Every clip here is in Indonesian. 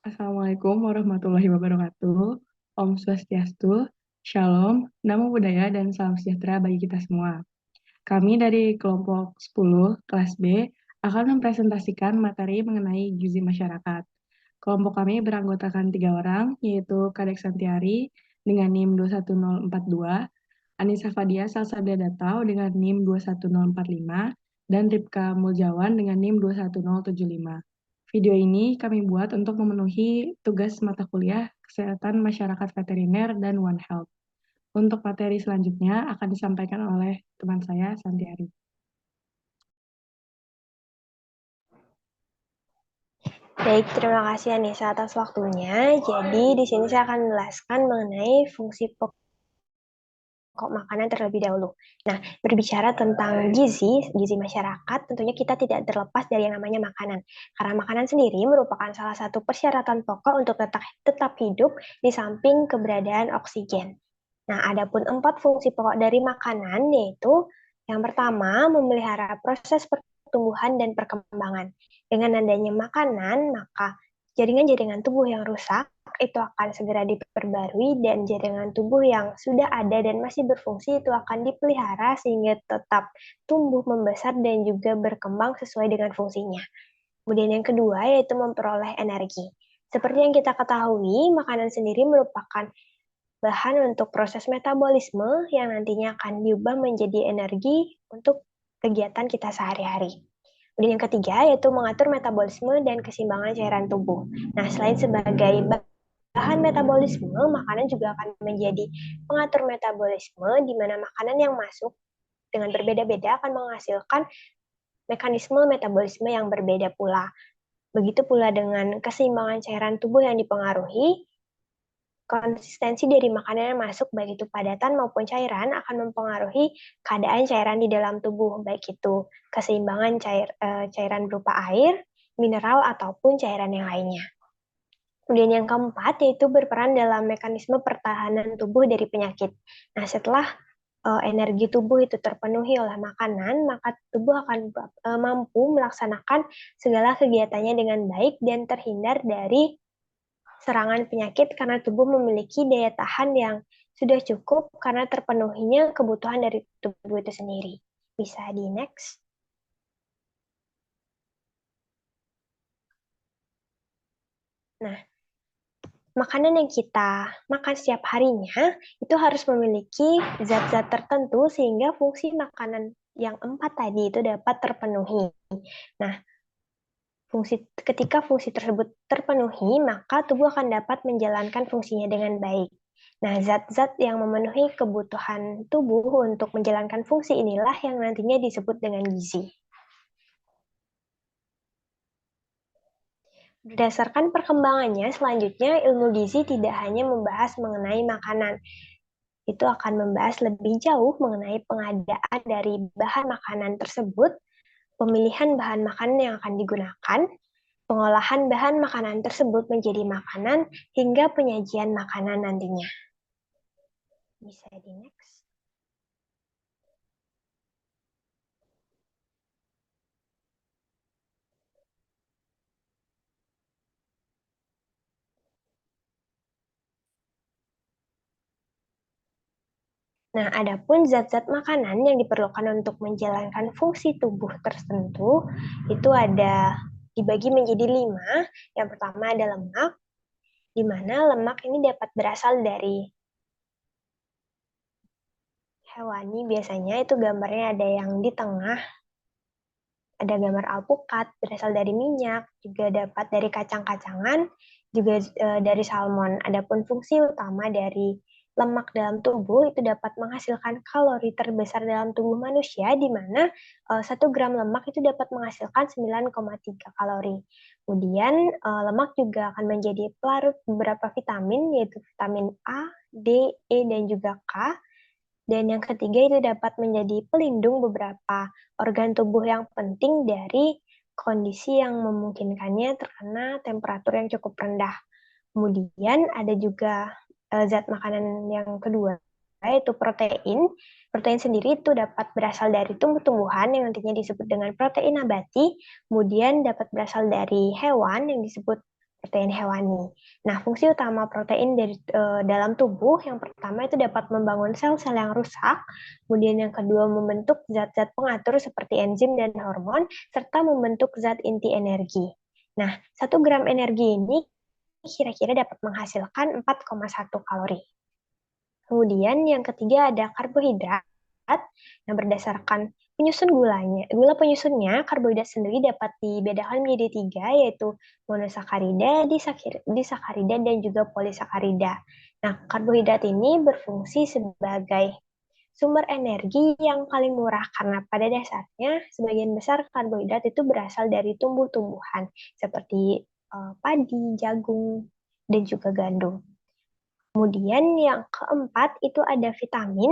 Assalamualaikum warahmatullahi wabarakatuh. Om Swastiastu, Shalom, Namo Buddhaya, dan salam sejahtera bagi kita semua. Kami dari kelompok 10, kelas B, akan mempresentasikan materi mengenai gizi masyarakat. Kelompok kami beranggotakan 3 orang, yaitu Kadek Santiari dengan NIM 21042, Anissa Fadia Salsabila Datau dengan NIM 21045, dan Ripka Muljawan dengan NIM 21075. Video ini kami buat untuk memenuhi tugas mata kuliah Kesehatan Masyarakat Veteriner dan One Health. Untuk materi selanjutnya akan disampaikan oleh teman saya, Santiari. Baik, terima kasih Anissa atas waktunya. Jadi di sini saya akan menjelaskan mengenai fungsi pokok makanan terlebih dahulu. Nah, berbicara tentang gizi masyarakat, tentunya kita tidak terlepas dari yang namanya makanan. Karena makanan sendiri merupakan salah satu persyaratan pokok untuk tetap hidup di samping keberadaan oksigen. Nah, adapun 4 fungsi pokok dari makanan yaitu yang pertama, memelihara proses pertumbuhan dan perkembangan. Dengan adanya makanan, maka jaringan-jaringan tubuh yang rusak itu akan segera diperbarui dan jaringan tubuh yang sudah ada dan masih berfungsi itu akan dipelihara sehingga tetap tumbuh membesar dan juga berkembang sesuai dengan fungsinya. Kemudian yang kedua yaitu memperoleh energi. Seperti yang kita ketahui, makanan sendiri merupakan bahan untuk proses metabolisme yang nantinya akan diubah menjadi energi untuk kegiatan kita sehari-hari. Kemudian yang ketiga yaitu mengatur metabolisme dan keseimbangan cairan tubuh. Nah, selain sebagai bahan metabolisme, makanan juga akan menjadi pengatur metabolisme di mana makanan yang masuk dengan berbeda-beda akan menghasilkan mekanisme metabolisme yang berbeda pula. Begitu pula dengan keseimbangan cairan tubuh yang dipengaruhi, konsistensi dari makanan yang masuk, baik itu padatan maupun cairan, akan mempengaruhi keadaan cairan di dalam tubuh, baik itu keseimbangan cairan berupa air, mineral, ataupun cairan yang lainnya. Kemudian yang keempat, yaitu berperan dalam mekanisme pertahanan tubuh dari penyakit. Nah, setelah energi tubuh itu terpenuhi oleh makanan, maka tubuh akan mampu melaksanakan segala kegiatannya dengan baik dan terhindar dari serangan penyakit karena tubuh memiliki daya tahan yang sudah cukup karena terpenuhinya kebutuhan dari tubuh itu sendiri. Bisa di next. Nah, makanan yang kita makan setiap harinya itu harus memiliki zat-zat tertentu sehingga fungsi makanan yang 4 tadi itu dapat terpenuhi. Nah, ketika fungsi tersebut terpenuhi, maka tubuh akan dapat menjalankan fungsinya dengan baik. Nah, zat-zat yang memenuhi kebutuhan tubuh untuk menjalankan fungsi inilah yang nantinya disebut dengan gizi. Berdasarkan perkembangannya, selanjutnya ilmu gizi tidak hanya membahas mengenai makanan, itu akan membahas lebih jauh mengenai pengadaan dari bahan makanan tersebut, pemilihan bahan makanan yang akan digunakan, pengolahan bahan makanan tersebut menjadi makanan, hingga penyajian makanan nantinya. Bisa di next. Nah, adapun zat-zat makanan yang diperlukan untuk menjalankan fungsi tubuh tertentu, itu ada dibagi menjadi 5. Yang pertama ada lemak, di mana lemak ini dapat berasal dari hewani, biasanya itu gambarnya ada yang di tengah, ada gambar alpukat, berasal dari minyak, juga dapat dari kacang-kacangan, juga dari salmon. Adapun fungsi utama dari lemak dalam tubuh itu dapat menghasilkan kalori terbesar dalam tubuh manusia, di mana 1 gram lemak itu dapat menghasilkan 9,3 kalori. Kemudian lemak juga akan menjadi pelarut beberapa vitamin, yaitu vitamin A, D, E, dan juga K. Dan yang ketiga itu dapat menjadi pelindung beberapa organ tubuh yang penting dari kondisi yang memungkinkannya terkena temperatur yang cukup rendah. Kemudian ada juga zat makanan yang kedua, yaitu protein. Protein sendiri itu dapat berasal dari tumbuh-tumbuhan yang nantinya disebut dengan protein nabati, kemudian dapat berasal dari hewan yang disebut protein hewani. Nah, fungsi utama protein dari dalam tubuh yang pertama itu dapat membangun sel-sel yang rusak, kemudian yang kedua membentuk zat-zat pengatur seperti enzim dan hormon, serta membentuk zat inti energi. Nah, 1 gram energi ini kira-kira dapat menghasilkan 4,1 kalori. Kemudian yang ketiga ada karbohidrat yang berdasarkan penyusun gulanya. Gula penyusunnya, karbohidrat sendiri dapat dibedakan menjadi 3, yaitu monosakarida, disakarida, dan juga polisakarida. Nah, karbohidrat ini berfungsi sebagai sumber energi yang paling murah karena pada dasarnya sebagian besar karbohidrat itu berasal dari tumbuh-tumbuhan seperti padi, jagung, dan juga gandum. Kemudian yang keempat itu ada vitamin.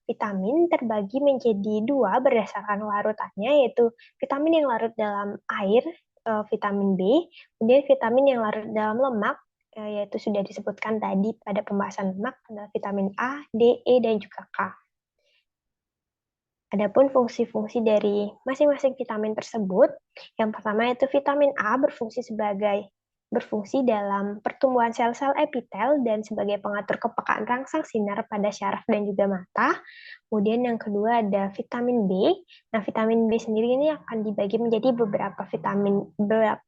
Vitamin terbagi menjadi 2 berdasarkan larutannya, yaitu vitamin yang larut dalam air, vitamin B, kemudian vitamin yang larut dalam lemak, yaitu sudah disebutkan tadi pada pembahasan lemak, adalah vitamin A, D, E, dan juga K. Adapun fungsi-fungsi dari masing-masing vitamin tersebut, yang pertama yaitu vitamin A berfungsi dalam pertumbuhan sel-sel epitel dan sebagai pengatur kepekaan rangsang sinar pada syaraf dan juga mata. Kemudian yang kedua ada vitamin B. Nah, vitamin B sendiri ini akan dibagi menjadi beberapa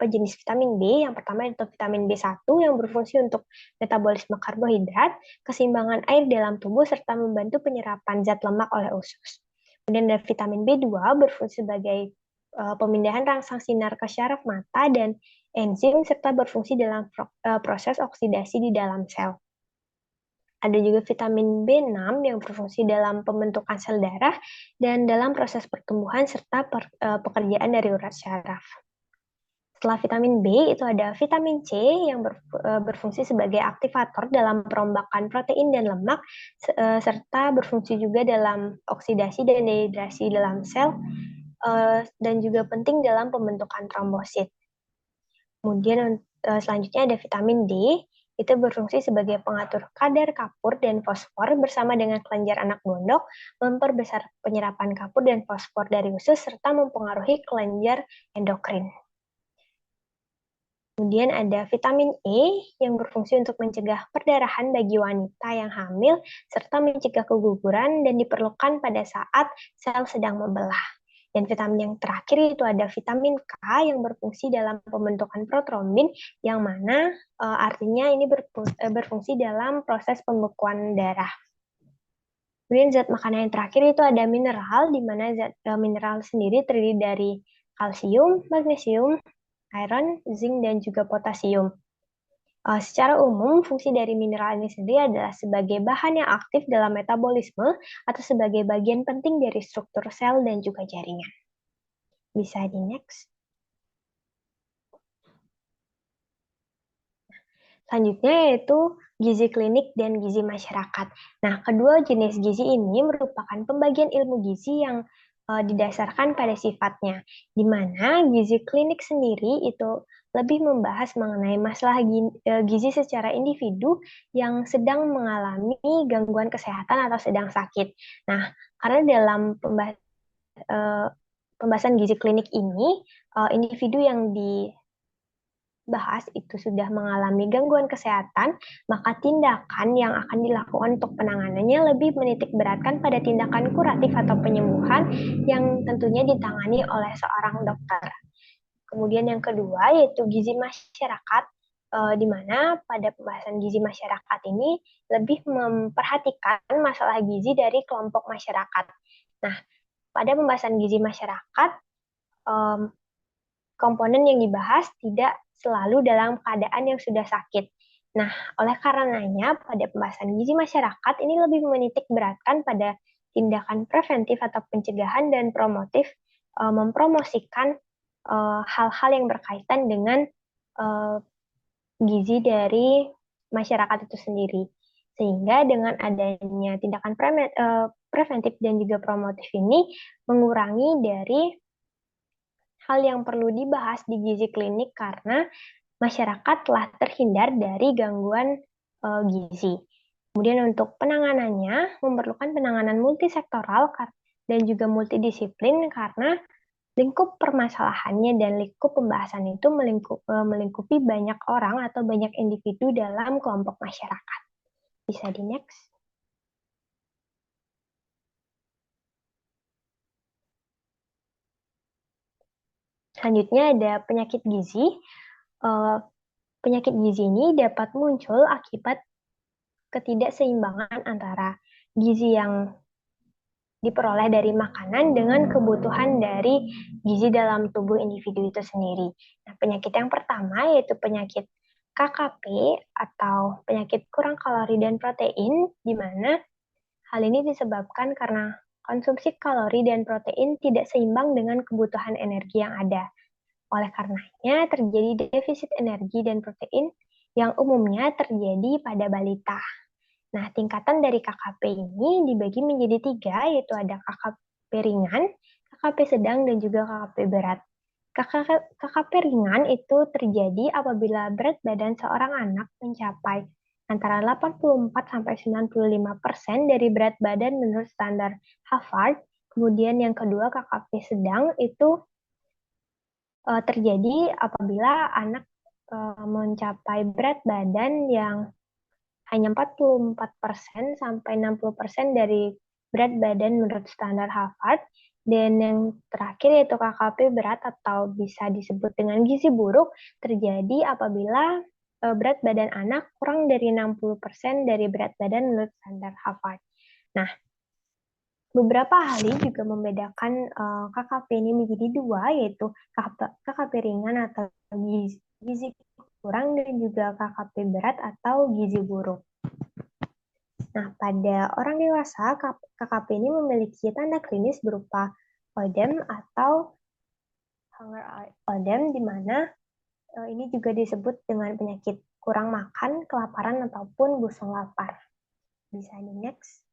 jenis vitamin B. Yang pertama itu vitamin B1 yang berfungsi untuk metabolisme karbohidrat, keseimbangan air dalam tubuh serta membantu penyerapan zat lemak oleh usus. Kemudian ada vitamin B2 berfungsi sebagai pemindahan rangsang sinar ke syaraf mata dan enzim serta berfungsi dalam proses oksidasi di dalam sel. Ada juga vitamin B6 yang berfungsi dalam pembentukan sel darah dan dalam proses pertumbuhan serta pekerjaan dari urat syaraf. Setelah vitamin B itu ada vitamin C yang berfungsi sebagai aktivator dalam perombakan protein dan lemak serta berfungsi juga dalam oksidasi dan dehidrasi dalam sel dan juga penting dalam pembentukan trombosit. Kemudian selanjutnya ada vitamin D, itu berfungsi sebagai pengatur kadar kapur dan fosfor bersama dengan kelenjar anak gondok, memperbesar penyerapan kapur dan fosfor dari usus serta mempengaruhi kelenjar endokrin. Kemudian ada vitamin E yang berfungsi untuk mencegah perdarahan bagi wanita yang hamil serta mencegah keguguran dan diperlukan pada saat sel sedang membelah. Dan vitamin yang terakhir itu ada vitamin K yang berfungsi dalam pembentukan protrombin yang mana artinya ini berfungsi dalam proses pembekuan darah. Kemudian zat makanan yang terakhir itu ada mineral, di mana zat mineral sendiri terdiri dari kalsium, magnesium, iron, zinc, dan juga potasium. Secara umum, fungsi dari mineral ini sendiri adalah sebagai bahan yang aktif dalam metabolisme atau sebagai bagian penting dari struktur sel dan juga jaringan. Bisa di next. Selanjutnya yaitu gizi klinik dan gizi masyarakat. Nah, kedua jenis gizi ini merupakan pembagian ilmu gizi yang didasarkan pada sifatnya, di mana gizi klinik sendiri itu lebih membahas mengenai masalah gizi secara individu yang sedang mengalami gangguan kesehatan atau sedang sakit. Nah, karena dalam pembahasan gizi klinik ini, individu yang dibahas itu sudah mengalami gangguan kesehatan, maka tindakan yang akan dilakukan untuk penanganannya lebih menitik beratkan pada tindakan kuratif atau penyembuhan yang tentunya ditangani oleh seorang dokter. Kemudian yang kedua yaitu gizi masyarakat, di mana pada pembahasan gizi masyarakat ini lebih memperhatikan masalah gizi dari kelompok masyarakat. Nah, pada pembahasan gizi masyarakat, komponen yang dibahas tidak selalu dalam keadaan yang sudah sakit. Nah, oleh karenanya pada pembahasan gizi masyarakat ini lebih menitik beratkan pada tindakan preventif atau pencegahan dan promotif, mempromosikan hal-hal yang berkaitan dengan gizi dari masyarakat itu sendiri. Sehingga dengan adanya tindakan preventif dan juga promotif ini mengurangi dari hal yang perlu dibahas di gizi klinik karena masyarakat telah terhindar dari gangguan gizi. Kemudian untuk penanganannya memerlukan penanganan multisektoral dan juga multidisiplin karena Lingkup permasalahannya dan lingkup pembahasan itu melingkupi banyak orang atau banyak individu dalam kelompok masyarakat. Bisa di next. Selanjutnya ada penyakit gizi. Penyakit gizi ini dapat muncul akibat ketidakseimbangan antara gizi yang diperoleh dari makanan dengan kebutuhan dari gizi dalam tubuh individu itu sendiri. Nah, penyakit yang pertama yaitu penyakit KKP atau penyakit kurang kalori dan protein, di mana hal ini disebabkan karena konsumsi kalori dan protein tidak seimbang dengan kebutuhan energi yang ada. Oleh karenanya, terjadi defisit energi dan protein yang umumnya terjadi pada balita. Nah, tingkatan dari KKP ini dibagi menjadi 3, yaitu ada KKP ringan, KKP sedang, dan juga KKP berat. KKP ringan itu terjadi apabila berat badan seorang anak mencapai antara 84-95% dari berat badan menurut standar Harvard. Kemudian yang kedua, KKP sedang itu terjadi apabila anak mencapai berat badan yang hanya 44% sampai 60% dari berat badan menurut standar Harvard. Dan yang terakhir yaitu KKP berat atau bisa disebut dengan gizi buruk terjadi apabila berat badan anak kurang dari 60% dari berat badan menurut standar Harvard. Nah, beberapa ahli juga membedakan KKP ini menjadi 2, yaitu KKP ringan atau gizi kurang dan juga KKP berat atau gizi buruk. Nah, pada orang dewasa, KKP ini memiliki tanda klinis berupa odem atau hunger odem, di mana ini juga disebut dengan penyakit kurang makan, kelaparan, ataupun busung lapar. Bisa di next.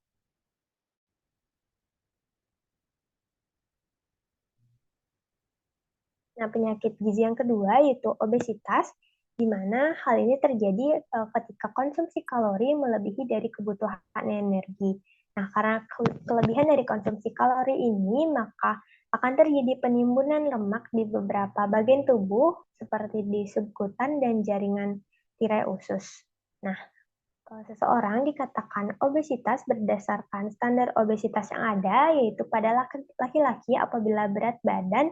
Nah, penyakit gizi yang kedua yaitu obesitas, di mana hal ini terjadi ketika konsumsi kalori melebihi dari kebutuhan energi. Nah, karena kelebihan dari konsumsi kalori ini, maka akan terjadi penimbunan lemak di beberapa bagian tubuh, seperti di subkutan dan jaringan tirai usus. Nah, seseorang dikatakan obesitas berdasarkan standar obesitas yang ada, yaitu pada laki-laki apabila berat badan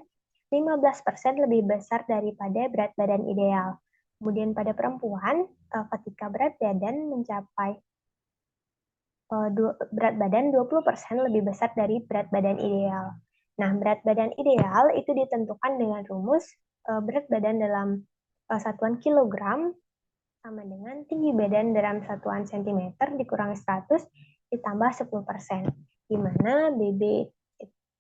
15% lebih besar daripada berat badan ideal. Kemudian pada perempuan, ketika berat badan mencapai berat badan 20% lebih besar dari berat badan ideal. Nah, berat badan ideal itu ditentukan dengan rumus berat badan dalam satuan kilogram sama dengan tinggi badan dalam satuan sentimeter dikurangi 100 ditambah 10%, di mana BB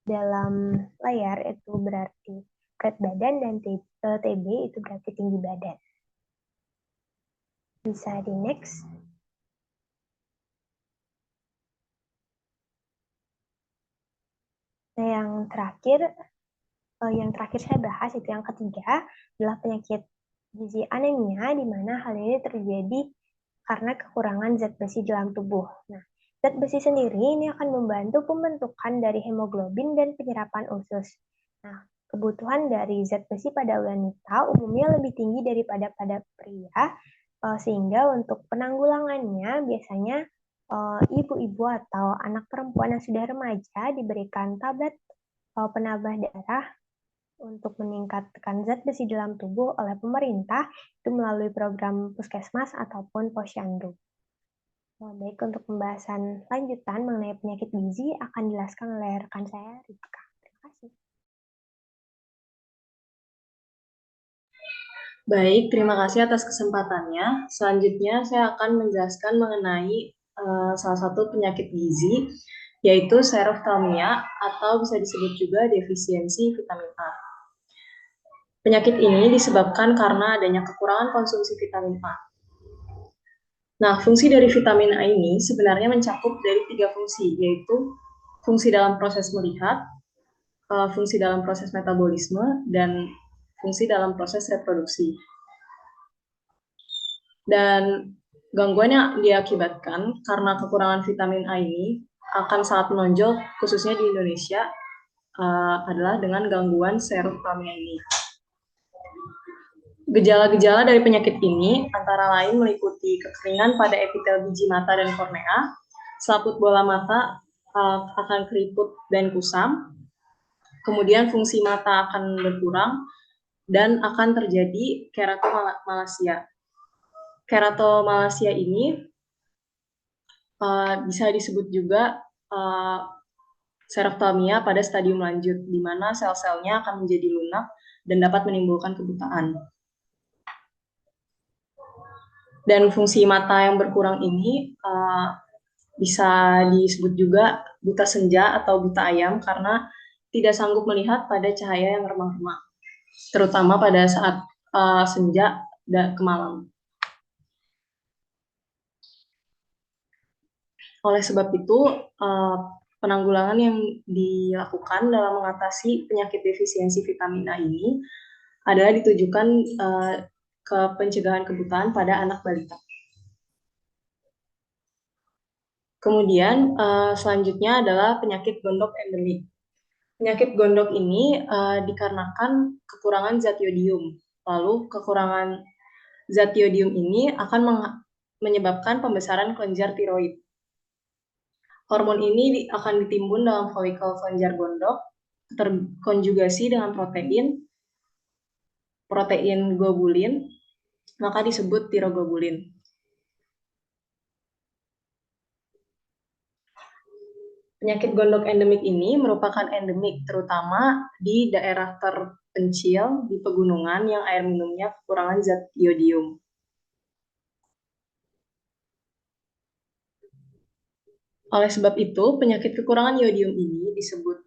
dalam layar itu berarti berat badan dan TB itu berarti tinggi badan. Bisa di next. Nah, yang terakhir saya bahas itu yang ketiga adalah penyakit gizi anemia, di mana hal ini terjadi karena kekurangan zat besi dalam tubuh. Nah, zat besi sendiri ini akan membantu pembentukan dari hemoglobin dan penyerapan usus. Nah, kebutuhan dari zat besi pada wanita umumnya lebih tinggi daripada pada pria, sehingga untuk penanggulangannya biasanya ibu-ibu atau anak perempuan yang sudah remaja diberikan tablet penambah darah untuk meningkatkan zat besi dalam tubuh oleh pemerintah itu melalui program puskesmas ataupun posyandu. Baik, untuk pembahasan lanjutan mengenai penyakit gizi akan dijelaskan oleh rekan saya, Rika. Terima kasih. Baik, terima kasih atas kesempatannya. Selanjutnya saya akan menjelaskan mengenai salah satu penyakit gizi, yaitu seroftalmia atau bisa disebut juga defisiensi vitamin A. Penyakit ini disebabkan karena adanya kekurangan konsumsi vitamin A. Nah, fungsi dari vitamin A ini sebenarnya mencakup dari 3 fungsi, yaitu fungsi dalam proses melihat, fungsi dalam proses metabolisme, dan fungsi dalam proses reproduksi. Dan gangguan yang diakibatkan karena kekurangan vitamin A ini akan sangat menonjol khususnya di Indonesia, adalah dengan gangguan serotoninia ini. Gejala-gejala dari penyakit ini antara lain meliputi kekeringan pada epitel biji mata dan kornea, selaput bola mata akan keriput dan kusam, kemudian fungsi mata akan berkurang, dan akan terjadi keratomalasia. Keratomalasia ini bisa disebut juga seroftalmia pada stadium lanjut, di mana sel-selnya akan menjadi lunak dan dapat menimbulkan kebutaan. Dan fungsi mata yang berkurang ini bisa disebut juga buta senja atau buta ayam karena tidak sanggup melihat pada cahaya yang remang-remang, terutama pada saat senja dan ke malam. Oleh sebab itu, penanggulangan yang dilakukan dalam mengatasi penyakit defisiensi vitamin A ini adalah ditujukan ke pencegahan kebutaan pada anak balita. Kemudian selanjutnya adalah penyakit gondok endemik. Penyakit gondok ini dikarenakan kekurangan zat yodium. Lalu kekurangan zat yodium ini akan menyebabkan pembesaran kelenjar tiroid. Hormon ini akan ditimbun dalam folikel kelenjar gondok, terkonjugasi dengan protein globulin, maka disebut tiroglobulin. Penyakit gondok endemik ini merupakan endemik terutama di daerah terpencil di pegunungan yang air minumnya kekurangan zat yodium. Oleh sebab itu, penyakit kekurangan yodium ini disebut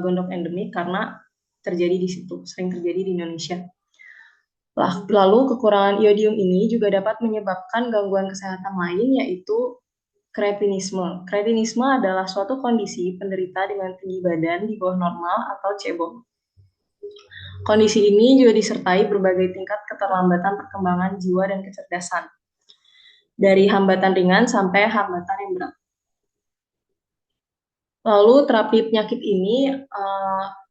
gondok endemik karena terjadi di situ, sering terjadi di Indonesia. Lalu kekurangan yodium ini juga dapat menyebabkan gangguan kesehatan lain, yaitu kretinisme. Kretinisme adalah suatu kondisi penderita dengan tinggi badan di bawah normal atau cebong. Kondisi ini juga disertai berbagai tingkat keterlambatan perkembangan jiwa dan kecerdasan, dari hambatan ringan sampai hambatan yang berat. Lalu terapi penyakit ini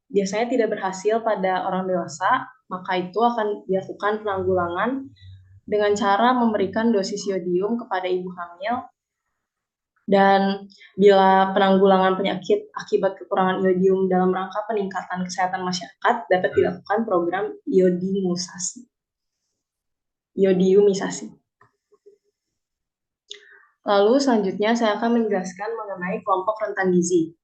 biasanya tidak berhasil pada orang dewasa, maka itu akan dilakukan penanggulangan dengan cara memberikan dosis yodium kepada ibu hamil. Dan bila penanggulangan penyakit akibat kekurangan yodium dalam rangka peningkatan kesehatan masyarakat dapat dilakukan program yodiumisasi. Lalu selanjutnya saya akan menjelaskan mengenai kelompok rentan gizi.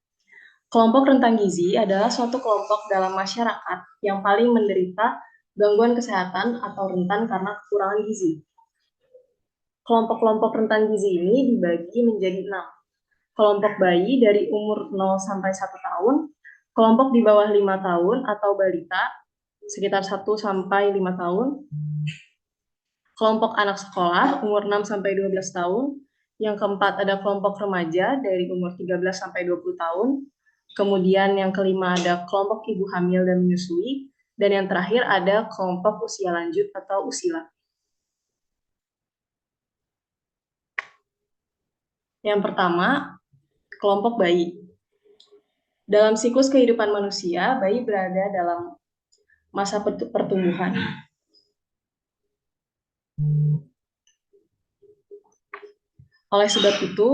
Kelompok rentan gizi adalah suatu kelompok dalam masyarakat yang paling menderita gangguan kesehatan atau rentan karena kekurangan gizi. Kelompok-kelompok rentan gizi ini dibagi menjadi 6. Kelompok bayi dari umur 0 sampai 1 tahun, kelompok di bawah 5 tahun atau balita sekitar 1 sampai 5 tahun, kelompok anak sekolah umur 6 sampai 12 tahun, yang keempat ada kelompok remaja dari umur 13 sampai 20 tahun, kemudian yang kelima ada kelompok ibu hamil dan menyusui, dan yang terakhir ada kelompok usia lanjut atau usila. Yang pertama, kelompok bayi. Dalam siklus kehidupan manusia, bayi berada dalam masa pertumbuhan. Oleh sebab itu,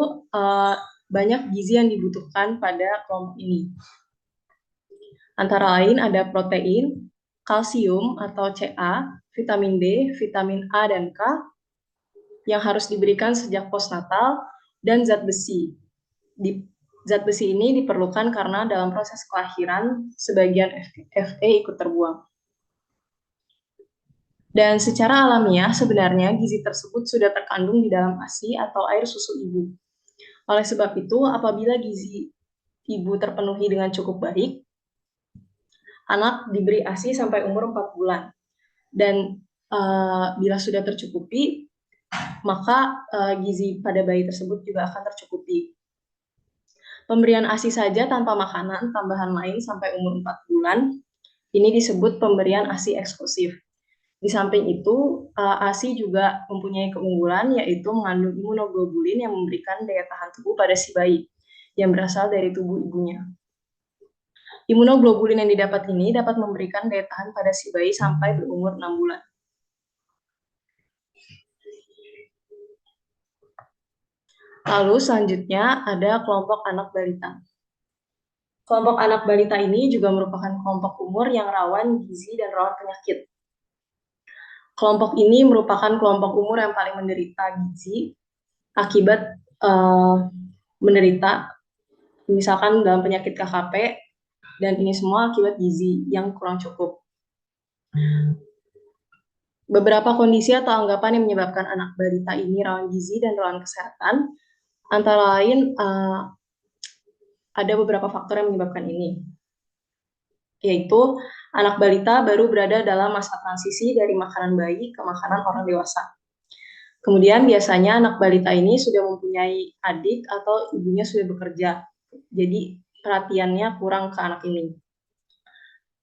banyak gizi yang dibutuhkan pada kelompok ini. Antara lain ada protein, kalsium atau Ca, vitamin D, vitamin A dan K, yang harus diberikan sejak postnatal, dan zat besi. Zat besi ini diperlukan karena dalam proses kelahiran, sebagian Fe ikut terbuang. Dan secara alamiah, sebenarnya gizi tersebut sudah terkandung di dalam ASI atau air susu ibu. Oleh sebab itu, apabila gizi ibu terpenuhi dengan cukup baik, anak diberi ASI sampai umur 4 bulan. Dan bila sudah tercukupi, maka gizi pada bayi tersebut juga akan tercukupi. Pemberian ASI saja tanpa makanan tambahan lain sampai umur 4 bulan, ini disebut pemberian ASI eksklusif. Di samping itu, ASI juga mempunyai keunggulan, yaitu mengandung imunoglobulin yang memberikan daya tahan tubuh pada si bayi, yang berasal dari tubuh ibunya. Imunoglobulin yang didapat ini dapat memberikan daya tahan pada si bayi sampai berumur 6 bulan. Lalu selanjutnya ada kelompok anak balita. Kelompok anak balita ini juga merupakan kelompok umur yang rawan gizi dan rawan penyakit. Kelompok ini merupakan kelompok umur yang paling menderita gizi akibat menderita misalkan dalam penyakit KKP, dan ini semua akibat gizi yang kurang cukup. Beberapa kondisi atau anggapan yang menyebabkan anak balita ini rawan gizi dan rawan kesehatan, antara lain ada beberapa faktor yang menyebabkan ini, yaitu anak balita baru berada dalam masa transisi dari makanan bayi ke makanan orang dewasa. Kemudian biasanya anak balita ini sudah mempunyai adik atau ibunya sudah bekerja, jadi perhatiannya kurang ke anak ini.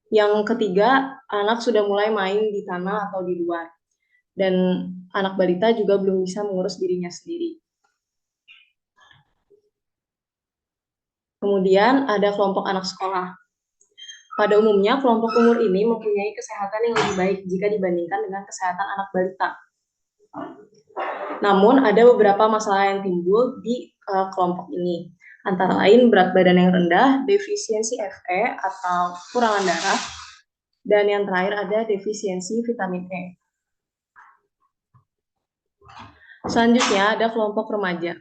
Yang ketiga, anak sudah mulai main di tanah atau di luar, dan anak balita juga belum bisa mengurus dirinya sendiri. Kemudian ada kelompok anak sekolah. Pada umumnya, kelompok umur ini mempunyai kesehatan yang lebih baik jika dibandingkan dengan kesehatan anak balita. Namun, ada beberapa masalah yang timbul di kelompok ini. Antara lain berat badan yang rendah, defisiensi Fe atau kurangan darah, dan yang terakhir ada defisiensi vitamin E. Selanjutnya ada kelompok remaja.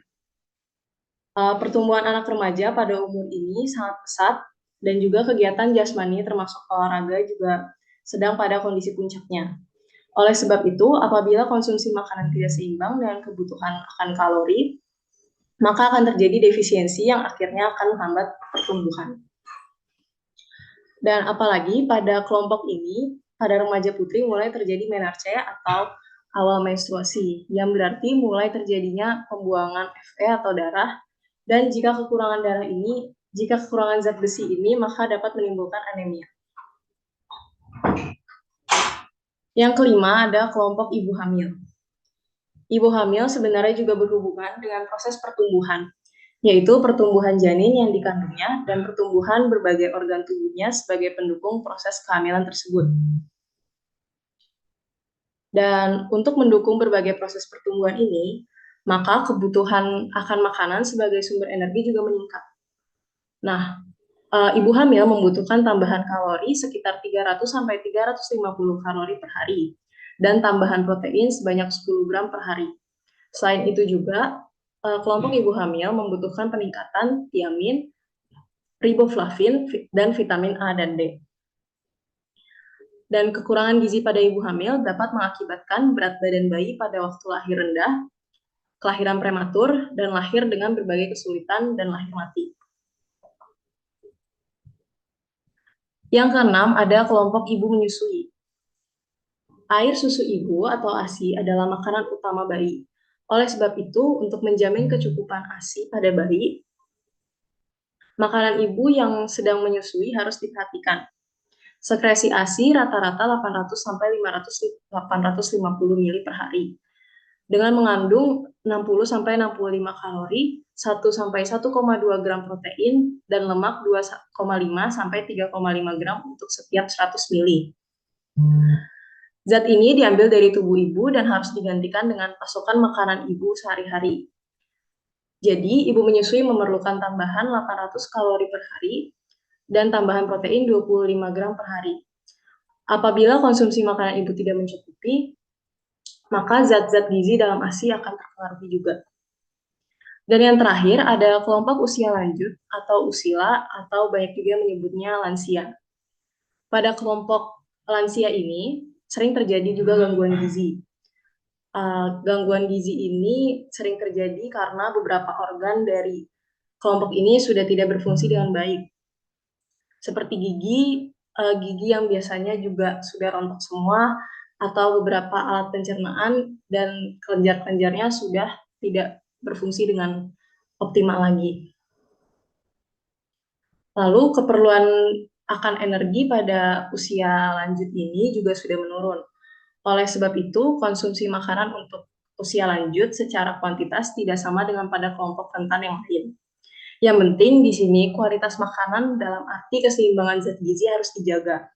Pertumbuhan anak remaja pada umur ini sangat pesat, dan juga kegiatan jasmani termasuk olahraga juga sedang pada kondisi puncaknya. Oleh sebab itu, apabila konsumsi makanan tidak seimbang dengan kebutuhan akan kalori, maka akan terjadi defisiensi yang akhirnya akan menghambat pertumbuhan. Dan apalagi pada kelompok ini, pada remaja putri mulai terjadi menarche atau awal menstruasi, yang berarti mulai terjadinya pembuangan Fe atau darah, dan jika kekurangan zat besi ini, maka dapat menimbulkan anemia. Yang kelima ada kelompok ibu hamil. Ibu hamil sebenarnya juga berhubungan dengan proses pertumbuhan, yaitu pertumbuhan janin yang dikandungnya dan pertumbuhan berbagai organ tubuhnya sebagai pendukung proses kehamilan tersebut. Dan untuk mendukung berbagai proses pertumbuhan ini, maka kebutuhan akan makanan sebagai sumber energi juga meningkat. Nah, ibu hamil membutuhkan tambahan kalori sekitar 300-350 kalori per hari, dan tambahan protein sebanyak 10 gram per hari. Selain itu juga, kelompok ibu hamil membutuhkan peningkatan tiamin, riboflavin, dan vitamin A dan D. Dan kekurangan gizi pada ibu hamil dapat mengakibatkan berat badan bayi pada waktu lahir rendah, kelahiran prematur, dan lahir dengan berbagai kesulitan dan lahir mati. Yang keenam ada kelompok ibu menyusui. Air susu ibu atau ASI adalah makanan utama bayi. Oleh sebab itu, untuk menjamin kecukupan ASI pada bayi, makanan ibu yang sedang menyusui harus diperhatikan. Sekresi ASI rata-rata 800-850 ml per hari, dengan mengandung 60-65 kalori, 1-1,2 gram protein, dan lemak 2,5-3,5 gram untuk setiap 100 ml. Zat ini diambil dari tubuh ibu dan harus digantikan dengan pasokan makanan ibu sehari-hari. Jadi, ibu menyusui memerlukan tambahan 800 kalori per hari dan tambahan protein 25 gram per hari. Apabila konsumsi makanan ibu tidak mencukupi, maka zat-zat gizi dalam ASI akan terpengaruhi juga. Dan yang terakhir ada kelompok usia lanjut atau usila, atau banyak juga menyebutnya lansia. Pada kelompok lansia ini sering terjadi juga gangguan gizi. Gangguan gizi ini sering terjadi karena beberapa organ dari kelompok ini sudah tidak berfungsi dengan baik. Seperti gigi yang biasanya juga sudah rontok semua, atau beberapa alat pencernaan dan kelenjar-kelenjarnya sudah tidak berfungsi dengan optimal lagi. Lalu keperluan akan energi pada usia lanjut ini juga sudah menurun. Oleh sebab itu, konsumsi makanan untuk usia lanjut secara kuantitas tidak sama dengan pada kelompok rentan yang lain. Yang penting di sini kualitas makanan dalam arti keseimbangan zat gizi harus dijaga.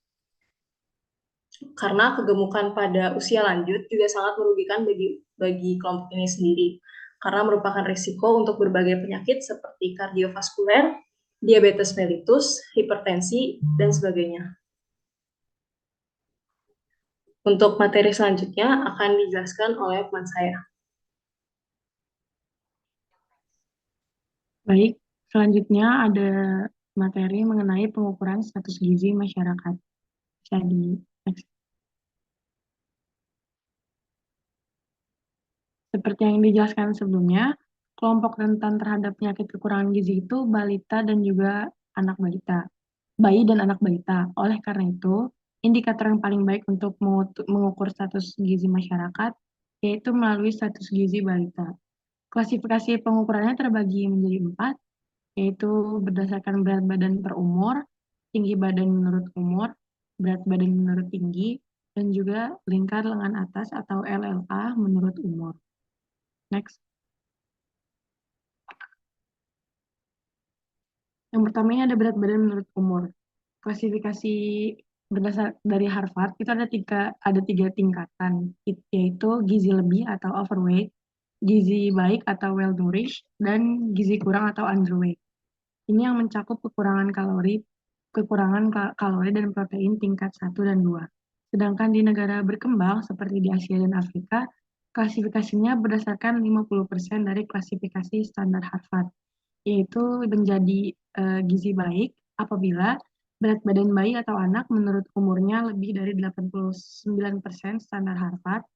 Karena kegemukan pada usia lanjut juga sangat merugikan bagi kelompok ini sendiri. Karena merupakan risiko untuk berbagai penyakit seperti kardiovaskuler, diabetes mellitus, hipertensi, dan sebagainya. Untuk materi selanjutnya akan dijelaskan oleh teman saya. Baik, selanjutnya ada materi mengenai pengukuran status gizi masyarakat. Bisa di next. Seperti yang dijelaskan sebelumnya, kelompok rentan terhadap penyakit kekurangan gizi itu balita dan juga anak balita, bayi dan anak balita. Oleh karena itu, indikator yang paling baik untuk mengukur status gizi masyarakat yaitu melalui status gizi balita. Klasifikasi pengukurannya terbagi menjadi 4, yaitu berdasarkan berat badan per umur, tinggi badan menurut umur, berat badan menurut tinggi, dan juga lingkar lengan atas atau LLA menurut umur. Next. Yang pertama ini ada berat badan menurut umur. Klasifikasi berdasar dari Harvard itu ada tiga tingkatan, yaitu gizi lebih atau overweight, gizi baik atau well nourished, dan gizi kurang atau underweight. Ini yang mencakup kekurangan kalori dan protein tingkat 1 dan 2. Sedangkan di negara berkembang seperti di Asia dan Afrika, klasifikasinya berdasarkan 50% dari klasifikasi standar Harvard, yaitu menjadi gizi baik apabila berat badan bayi atau anak menurut umurnya lebih dari 89% standar Harvard,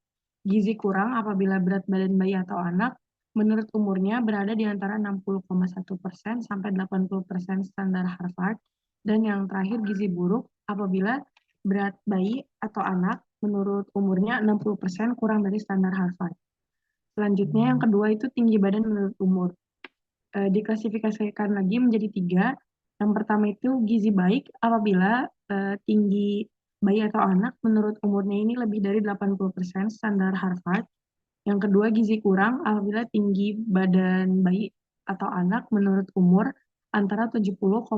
gizi kurang apabila berat badan bayi atau anak menurut umurnya berada di antara 60,1% sampai 80% standar Harvard, dan yang terakhir gizi buruk apabila berat bayi atau anak menurut umurnya 60% kurang dari standar Harvard. Selanjutnya yang kedua itu tinggi badan menurut umur. Diklasifikasikan lagi menjadi 3. Yang pertama itu gizi baik apabila tinggi bayi atau anak menurut umurnya ini lebih dari 80% standar Harvard. Yang kedua gizi kurang apabila tinggi badan bayi atau anak menurut umur antara 70,1%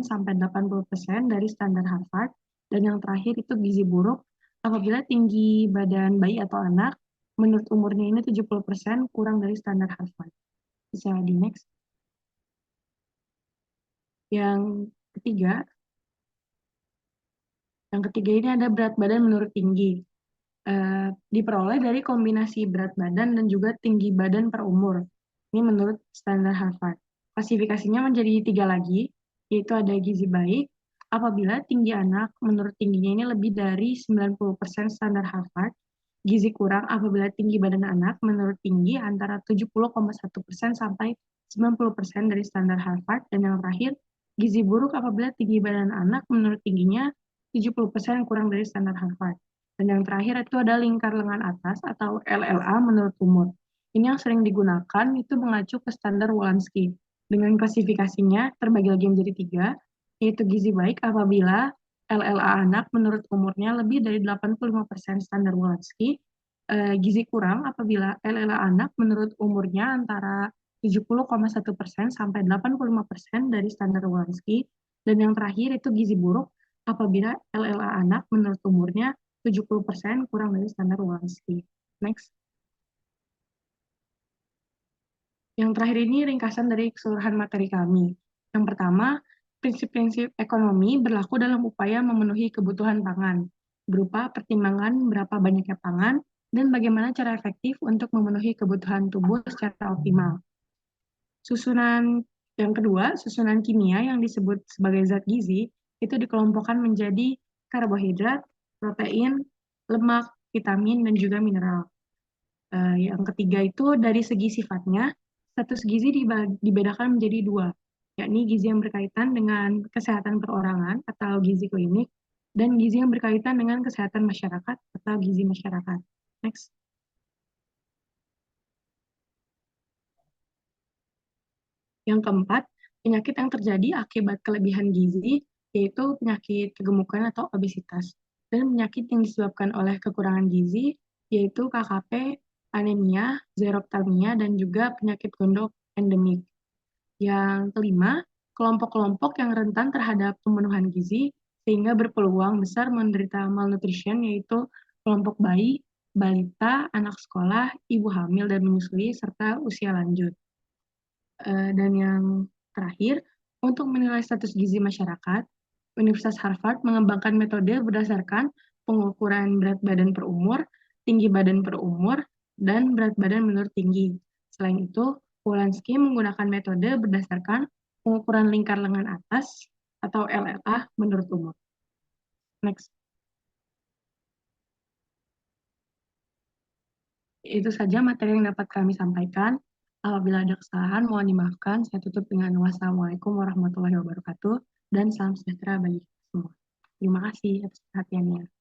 sampai 80% dari standar Harvard. Dan yang terakhir itu gizi buruk apabila tinggi badan bayi atau anak menurut umurnya ini 70% kurang dari standar Harvard. Bisa di next. Yang ketiga, ini ada berat badan menurut tinggi. Diperoleh dari kombinasi berat badan dan juga tinggi badan per umur. Ini menurut standar Harvard. Klasifikasinya menjadi 3 lagi, yaitu ada gizi baik, apabila tinggi anak menurut tingginya ini lebih dari 90% standar Harvard, gizi kurang apabila tinggi badan anak menurut tinggi antara 70,1% sampai 90% dari standar Harvard, dan yang terakhir, gizi buruk apabila tinggi badan anak menurut tingginya 70% kurang dari standar Harvard. Dan yang terakhir itu ada lingkar lengan atas atau LLA menurut umur. Ini yang sering digunakan itu mengacu ke standar Wolanski. Dengan klasifikasinya terbagi lagi menjadi 3, yaitu gizi baik apabila LLA anak menurut umurnya lebih dari 85% standar Wolanski, gizi kurang apabila LLA anak menurut umurnya antara 70,1% sampai 85% dari standar Wolanski, dan yang terakhir itu gizi buruk apabila LLA anak menurut umurnya 70% kurang dari standar Wolanski. Next. Yang terakhir ini ringkasan dari keseluruhan materi kami. Yang pertama, prinsip-prinsip ekonomi berlaku dalam upaya memenuhi kebutuhan pangan, berupa pertimbangan berapa banyaknya pangan dan bagaimana cara efektif untuk memenuhi kebutuhan tubuh secara optimal. Susunan yang kedua, susunan kimia yang disebut sebagai zat gizi, itu dikelompokkan menjadi karbohidrat, protein, lemak, vitamin, dan juga mineral. Yang ketiga itu dari segi sifatnya, status gizi dibedakan menjadi 2, yakni gizi yang berkaitan dengan kesehatan perorangan atau gizi klinik, dan gizi yang berkaitan dengan kesehatan masyarakat atau gizi masyarakat. Next. Yang keempat, penyakit yang terjadi akibat kelebihan gizi, yaitu penyakit kegemukan atau obesitas. Dan penyakit yang disebabkan oleh kekurangan gizi, yaitu KKP, anemia, xerophthalmia, dan juga penyakit gondok endemik. Yang kelima, kelompok-kelompok yang rentan terhadap pemenuhan gizi sehingga berpeluang besar menderita malnutrition, yaitu kelompok bayi, balita, anak sekolah, ibu hamil dan menyusui, serta usia lanjut. Dan yang terakhir, untuk menilai status gizi masyarakat, Universitas Harvard mengembangkan metode berdasarkan pengukuran berat badan per umur, tinggi badan per umur, dan berat badan menurut tinggi. Selain itu, Wolanski menggunakan metode berdasarkan pengukuran lingkar lengan atas atau LLA menurut umur. Next. Itu saja materi yang dapat kami sampaikan. Apabila ada kesalahan, mohon dimaafkan. Saya tutup dengan wassalamualaikum warahmatullahi wabarakatuh dan salam sejahtera bagi kita semua. Terima kasih atas perhatiannya.